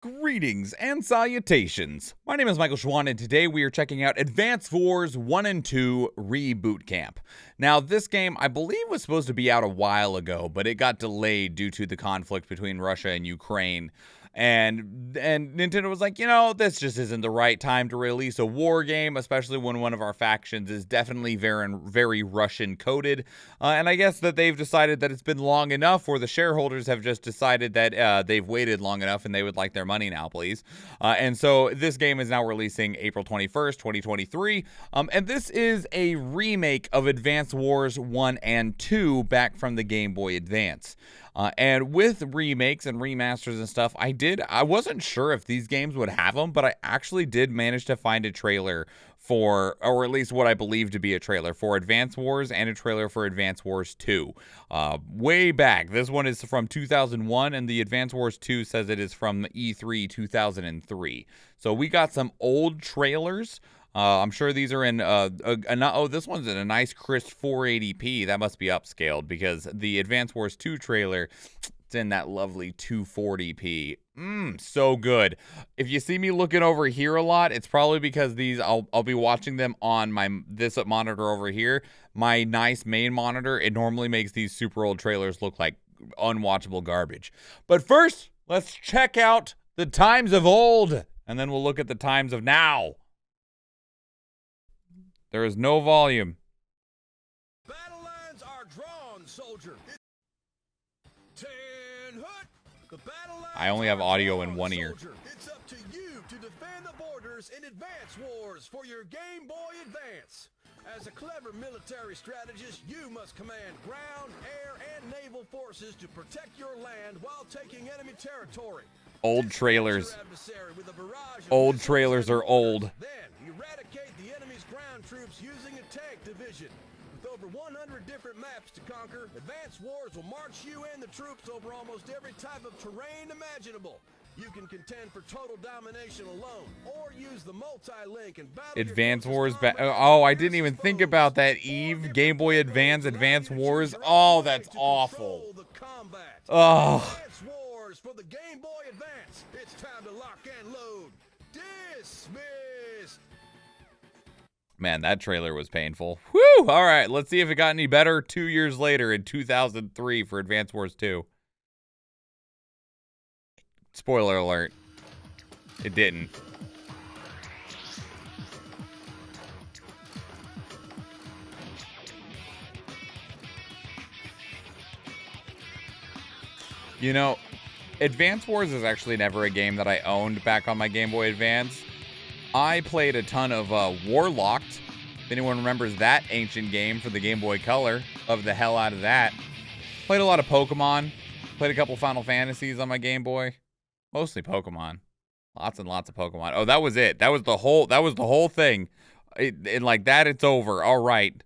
Greetings and salutations. My name is Michael Schwahn, and today we are checking out Advance Wars 1 and 2 Bootcamp. Now, this game, I believe, was supposed to be out a while ago, but it got delayed due to the conflict between Russia and Ukraine. And Nintendo was like, you know, this just isn't the right time to release a war game, especially when one of our factions is definitely very Russian coded. And I guess that they've decided that it's been long enough, or the shareholders have just decided that they've waited long enough and they would like their money now, please. And so this game is now releasing April 21st, 2023. And this is a remake of Advance Wars 1 and 2 back from the Game Boy Advance. And with remakes and remasters and stuff, I wasn't sure if these games would have them, but I actually did manage to find a trailer for, or at least what I believe to be a trailer for Advance Wars and a trailer for Advance Wars 2. Way back. This one is from 2001, and the Advance Wars 2 says it is from E3 2003. So we got some old trailers. I'm sure these are in, this one's in a nice crisp 480p. That must be upscaled because the Advance Wars 2 trailer, it's in that lovely 240p. So good. If you see me looking over here a lot, it's probably because these, I'll be watching them on this monitor over here. My nice main monitor, it normally makes these super old trailers look like unwatchable garbage. But first, let's check out the times of old, and then we'll look at the times of now. There is no volume. Battle lines are drawn, soldier. I only have audio in one ear. It's up to you to defend the borders in Advance Wars for your Game Boy Advance. As a clever military strategist, you must command ground, air, and naval forces to protect your land while taking enemy territory. Old trailers. Old trailers are old. Then eradicate the enemy's ground troops using a tank division. With over 100 different maps to conquer, Advance Wars will march you and the troops over almost every type of terrain imaginable. You can contend for total domination alone, or use the multi-link and battle. Advance Wars. Oh, I didn't even think about that. Eve, Game Boy Advance, Advance Wars. Oh, that's awful. Oh. Advance Wars for the Game Boy Advance. It's time to lock and load. Dismissed. Man, that trailer was painful. Whew! All right, let's see if it got any better 2 years later in 2003 for Advance Wars 2. Spoiler alert. It didn't. You know, Advance Wars is actually never a game that I owned back on my Game Boy Advance. I played a ton of Warlocked. If anyone remembers that ancient game for the Game Boy Color, loved the hell out of that. Played a lot of Pokemon. Played a couple Final Fantasies on my Game Boy. Mostly Pokemon. Lots and lots of Pokemon. Oh, that was it. That was the whole thing. And like that, it's over. All right.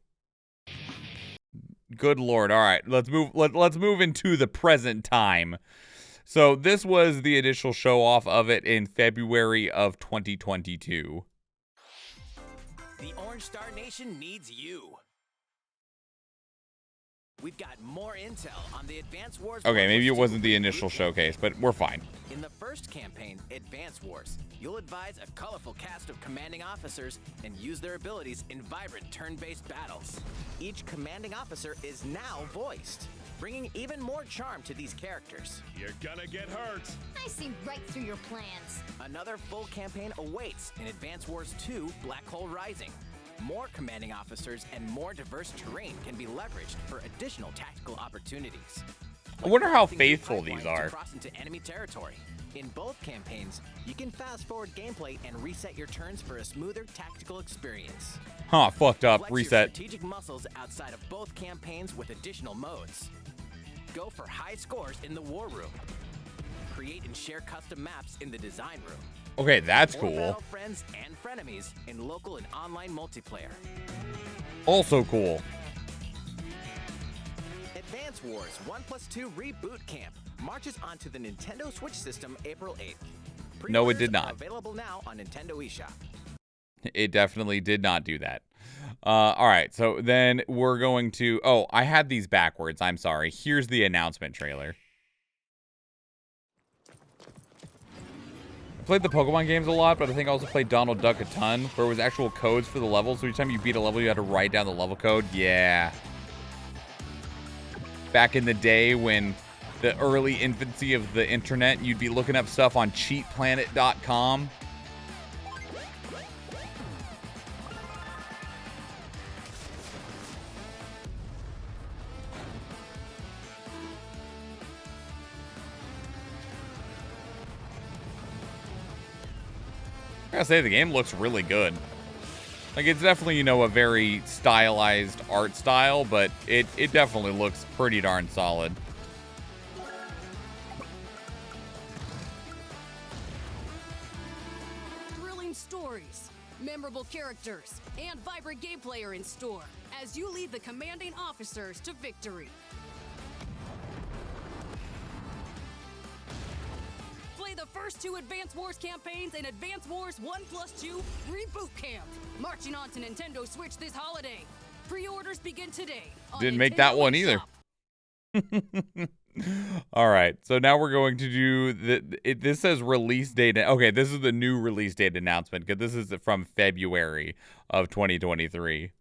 Good Lord. All right. Let's move into the present time. So this was the initial show off of it in February of 2022. The Orange Star Nation needs you. We've got more intel on the Advance Wars. Okay, maybe it wasn't the initial showcase, but we're fine. In the first campaign, Advance Wars, you'll advise a colorful cast of commanding officers and use their abilities in vibrant turn-based battles. Each commanding officer is now voiced, bringing even more charm to these characters. You're gonna get hurt. I see right through your plans. Another full campaign awaits in Advance Wars 2 Black Hole Rising. More commanding officers and more diverse terrain can be leveraged for additional tactical opportunities. I wonder how faithful these are. Cross into enemy territory. In both campaigns, you can fast forward gameplay and reset your turns for a smoother tactical experience. Huh, fucked up. Flex Reset. your strategic muscles outside of both campaigns with additional modes. Go for high scores in the war room. Create and share custom maps in the design room. Okay, that's Or cool. battle friends and frenemies in local and online multiplayer. Also cool. Advance Wars 1+2 Bootcamp marches onto the Nintendo Switch system April 8th. No, it did Pre-orders not. are available now on Nintendo eShop. It definitely did not do that. All right, so then we're going to... Oh, I had these backwards. I'm sorry. Here's the announcement trailer. played the Pokemon games a lot, but I think I also played Donald Duck a ton, where it was actual codes for the levels. So each time you beat a level, you had to write down the level code. Yeah. Back in the day when the early infancy of the internet, you'd be looking up stuff on cheatplanet.com. I gotta say, the game looks really good. Like, it's definitely, you know, a very stylized art style, but it definitely looks pretty darn solid. Thrilling stories, memorable characters, and vibrant gameplay are in store as you lead the commanding officers to victory. Play the first 2 Advance Wars campaigns in Advance Wars 1+2 Reboot Camp, marching on to Nintendo Switch this holiday. Pre-orders begin today. Didn't make that one either. All right, so now we're going to do this says release date. Okay, this is the new release date announcement because this is from February of 2023.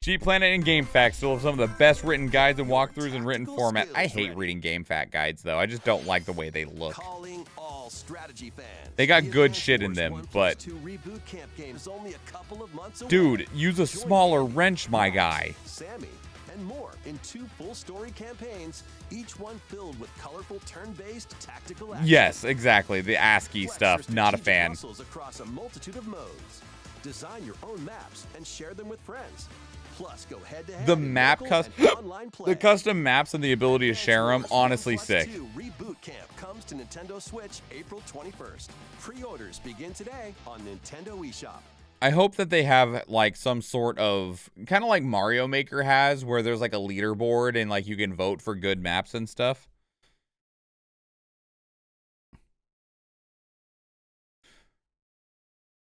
Cheat Planet and GameFAQ still have some of the best written guides and walkthroughs in written format. I hate reading GameFAQ guides, though. I just don't like the way they look. They got good shit in them, but... Dude, use a smaller wrench, my guy. And more in 2 full-story campaigns, each one filled with colorful turn-based tactical action. Yes, exactly. The ASCII stuff. Not a fan. Across a multitude of modes. Design your own maps and share them with friends. Plus, go head-to-head the map the custom maps and the ability to share them, honestly sick. Reboot Camp comes to Nintendo Switch April 21st. Pre-orders begin today on Nintendo eShop. I hope that they have like some sort of kind of like Mario Maker has, where there's like a leaderboard and like you can vote for good maps and stuff.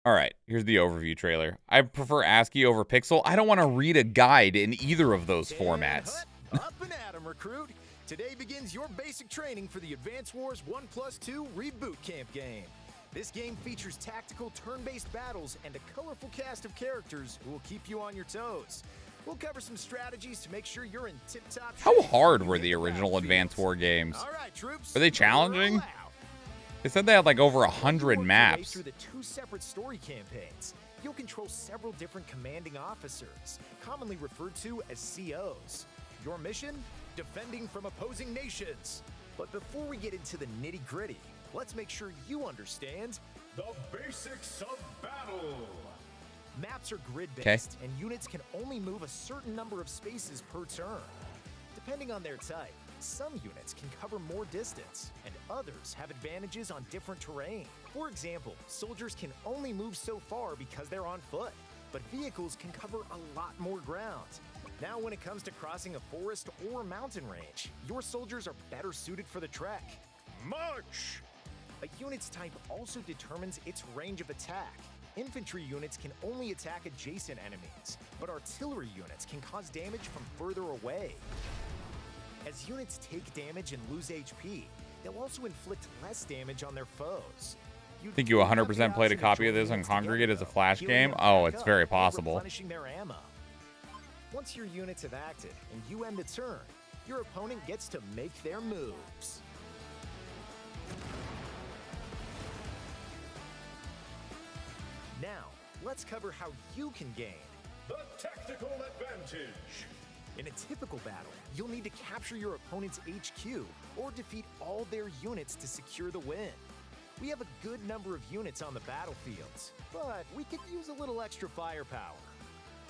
All right, here's the overview trailer. I prefer ASCII over Pixel. I don't want to read a guide in either of those formats. Up and at 'em, recruit. Today begins your basic training for the Advance Wars 1+2 Reboot Camp game. This game features tactical turn-based battles and a colorful cast of characters who will keep you on your toes. We'll cover some strategies to make sure you're in tip-top shape. How hard were the original Advance War games? All right, troops. Were they challenging? They said they had like over 100 maps. Through the 2 separate story campaigns, you'll control several different commanding officers, commonly referred to as COs. Your mission? Defending from opposing nations. But before we get into the nitty-gritty, let's make sure you understand the basics of battle. Maps are grid-based, and units can only move a certain number of spaces per turn. Depending on their type, some units can cover more distance, and others have advantages on different terrain. For example, soldiers can only move so far because they're on foot, but vehicles can cover a lot more ground. Now when it comes to crossing a forest or mountain range, your soldiers are better suited for the trek. March! A unit's type also determines its range of attack. Infantry units can only attack adjacent enemies, but artillery units can cause damage from further away. As units take damage and lose HP, they'll also inflict less damage on their foes. Think you 100% played a copy of this on Congregate as a Flash game? Oh, it's very possible. Replenishing their ammo. Once your units have acted and you end the turn, your opponent gets to make their moves. Now, let's cover how you can gain the tactical advantage. In a typical battle, you'll need to capture your opponent's HQ or defeat all their units to secure the win. We have a good number of units on the battlefields, but we could use a little extra firepower.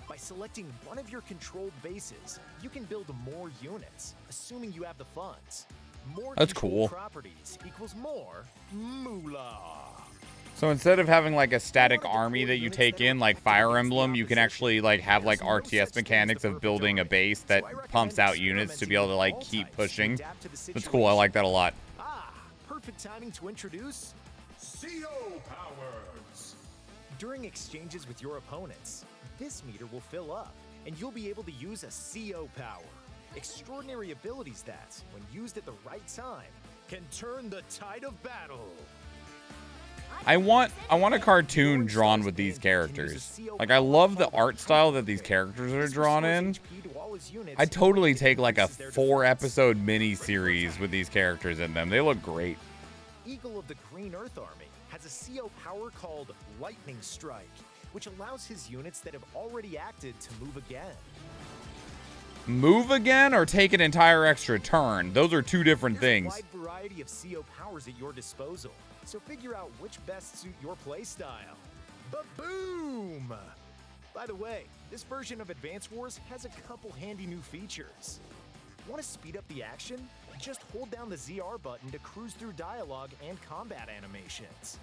By selecting one of your controlled bases, you can build more units, assuming you have the funds. More That's cool. Properties equals more moolah. So instead of having like a static army that you take in like Fire Emblem, you can actually like have like RTS mechanics of building a base that pumps out units to be able to like keep pushing. That's cool. I like that a lot. Perfect timing to introduce CO powers. During exchanges with your opponents, this meter will fill up, and you'll be able to use a CO power. Extraordinary abilities that, when used at the right time, can turn the tide of battle. I want a cartoon drawn with these characters. Like, I love the art style that these characters are drawn in. I'd totally take like a 4-episode mini-series with these characters in them. They look great. Eagle of the Green Earth Army has a CO power called Lightning Strike, which allows his units that have already acted to move again. Move again or take an entire extra turn? Those are two different things. There's a wide variety of CO powers at your disposal, so figure out which best suit your playstyle. Ba-boom! By the way, this version of Advance Wars has a couple handy new features. Want to speed up the action? Just hold down the ZR button to cruise through dialogue and combat animations.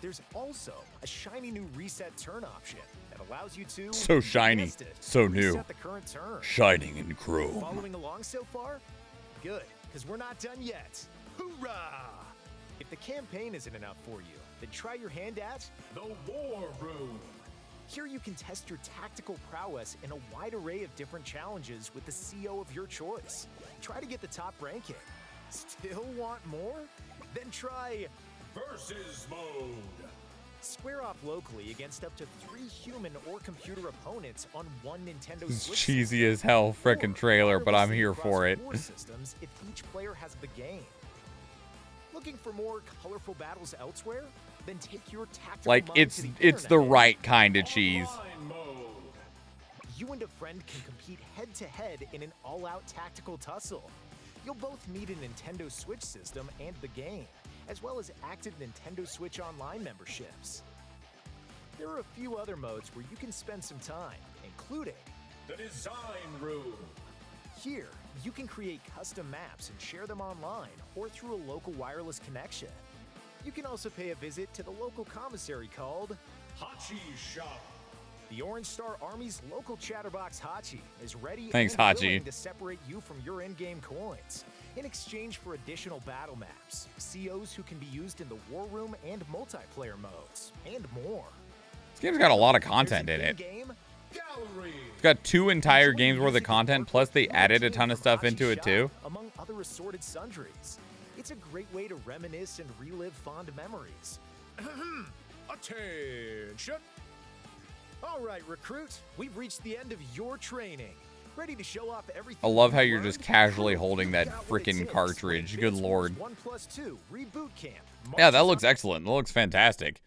There's also a shiny new reset turn option that allows you to... So shiny, so new. Reset the current turn. Shining in chrome. Following along so far? Good, because we're not done yet. Hoorah! If the campaign isn't enough for you, then try your hand at the War Room. Here you can test your tactical prowess in a wide array of different challenges with the CO of your choice. Try to get the top ranking. Still want more? Then try Versus Mode. Square off locally against up to 3 human or computer opponents on one Nintendo It's Switch. cheesy as hell frickin' trailer, but I'm here for it. Systems if each player has the game. Looking for more colorful battles elsewhere? Then take your tactical Like, mind it's to the the internet. right kind of cheese. You and a friend can compete head-to-head in an all-out tactical tussle. You'll both need a Nintendo Switch system and the game, as well as active Nintendo Switch Online memberships. There are a few other modes where you can spend some time, including the Design Room. Here, you can create custom maps and share them online or through a local wireless connection. You can also pay a visit to the local commissary called Hachi Shop. The Orange Star Army's local chatterbox Hachi is ready Thanks, and Hachi. willing to separate you from your in-game coins in exchange for additional battle maps, COs who can be used in the War Room and multiplayer modes, and more. This game's got a lot of content in it. It's got 2 entire games worth of content, plus they added a ton of stuff into it too. Among other assorted sundries. It's a great way to reminisce and relive fond memories. Attention! All right, recruit, we've reached the end of your training. Ready to show off everything. I love how you've you're just learned? casually holding that Look out what it frickin' is. cartridge. Good lord. 1+2 Reboot Camp. Yeah, that looks excellent. That looks fantastic.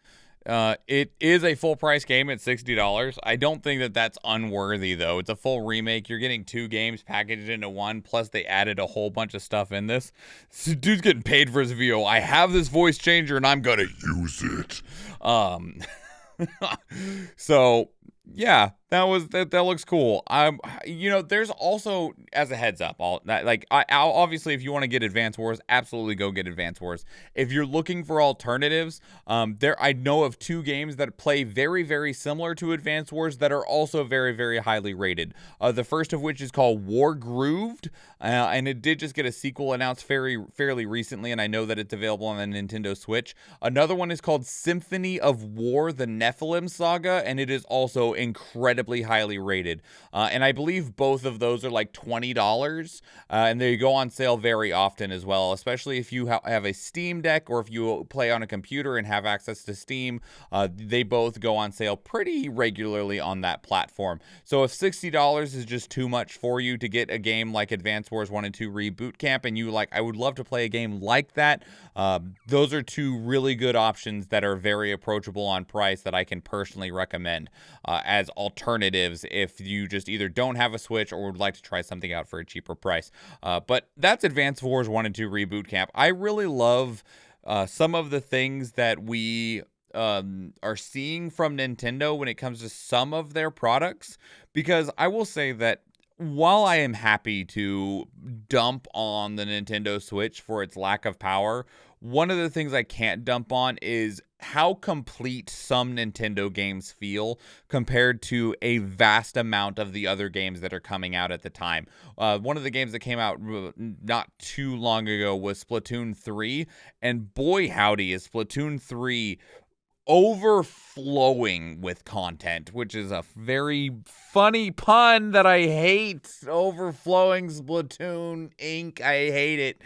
It is a full price game at $60. I don't think that that's unworthy though. It's a full remake. You're getting 2 games packaged into one, plus they added a whole bunch of stuff in this. Dude's getting paid for his VO. I have this voice changer and I'm gonna use it. So yeah, that looks cool. You know, there's also, as a heads up, I'll obviously if you want to get Advance Wars, absolutely go get Advance Wars. If you're looking for alternatives, I know of 2 games that play very, very similar to Advance Wars that are also very, very highly rated. The first of which is called War Grooved, and it did just get a sequel announced fairly recently, and I know that it's available on the Nintendo Switch. Another one is called Symphony of War: The Nephilim Saga, and it is also incredibly highly rated. And I believe both of those are like $20, and they go on sale very often as well, especially if you have a Steam Deck or if you play on a computer and have access to Steam. They both go on sale pretty regularly on that platform. So if $60 is just too much for you to get a game like Advance Wars 1 and 2 Reboot Camp, and you I would love to play a game like that, those are 2 really good options that are very approachable on price that I can personally recommend as alternatives if you just either don't have a Switch or would like to try something out for a cheaper price. But that's Advance Wars 1 and 2 Reboot Camp. I really love some of the things that we are seeing from Nintendo when it comes to some of their products, because I will say that while I am happy to dump on the Nintendo Switch for its lack of power, one of the things I can't dump on is how complete some Nintendo games feel compared to a vast amount of the other games that are coming out at the time. One of the games that came out not too long ago was Splatoon 3, and boy howdy is Splatoon 3 overflowing with content, which is a very funny pun that I hate. Overflowing Splatoon Inc. I hate it.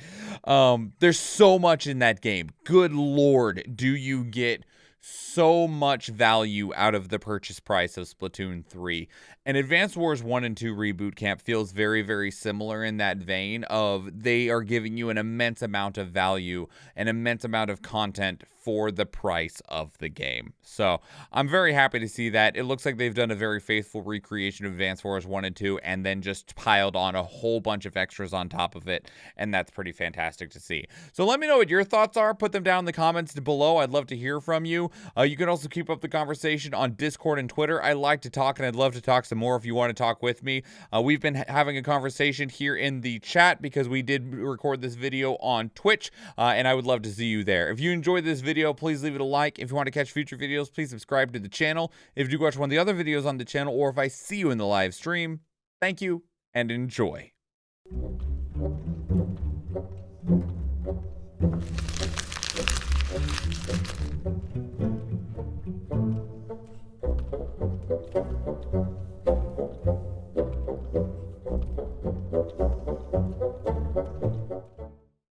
There's so much in that game. Good lord, do you get so much value out of the purchase price of Splatoon 3. And Advance Wars 1 and 2 Reboot Camp feels very, very similar in that vein of they are giving you an immense amount of value, an immense amount of content for the price of the game. So I'm very happy to see that. It looks like they've done a very faithful recreation of Advance Wars 1 and 2 and then just piled on a whole bunch of extras on top of it. And that's pretty fantastic to see. So let me know what your thoughts are. Put them down in the comments below. I'd love to hear from you. You can also keep up the conversation on Discord and Twitter. I like to talk, and I'd love to talk some more if you want to talk with me. We've been having a conversation here in the chat because we did record this video on Twitch, and I would love to see you there. If you enjoyed this video, please leave it a like. If you want to catch future videos, please subscribe to the channel. If you do watch one of the other videos on the channel, or if I see you in the live stream, thank you and enjoy.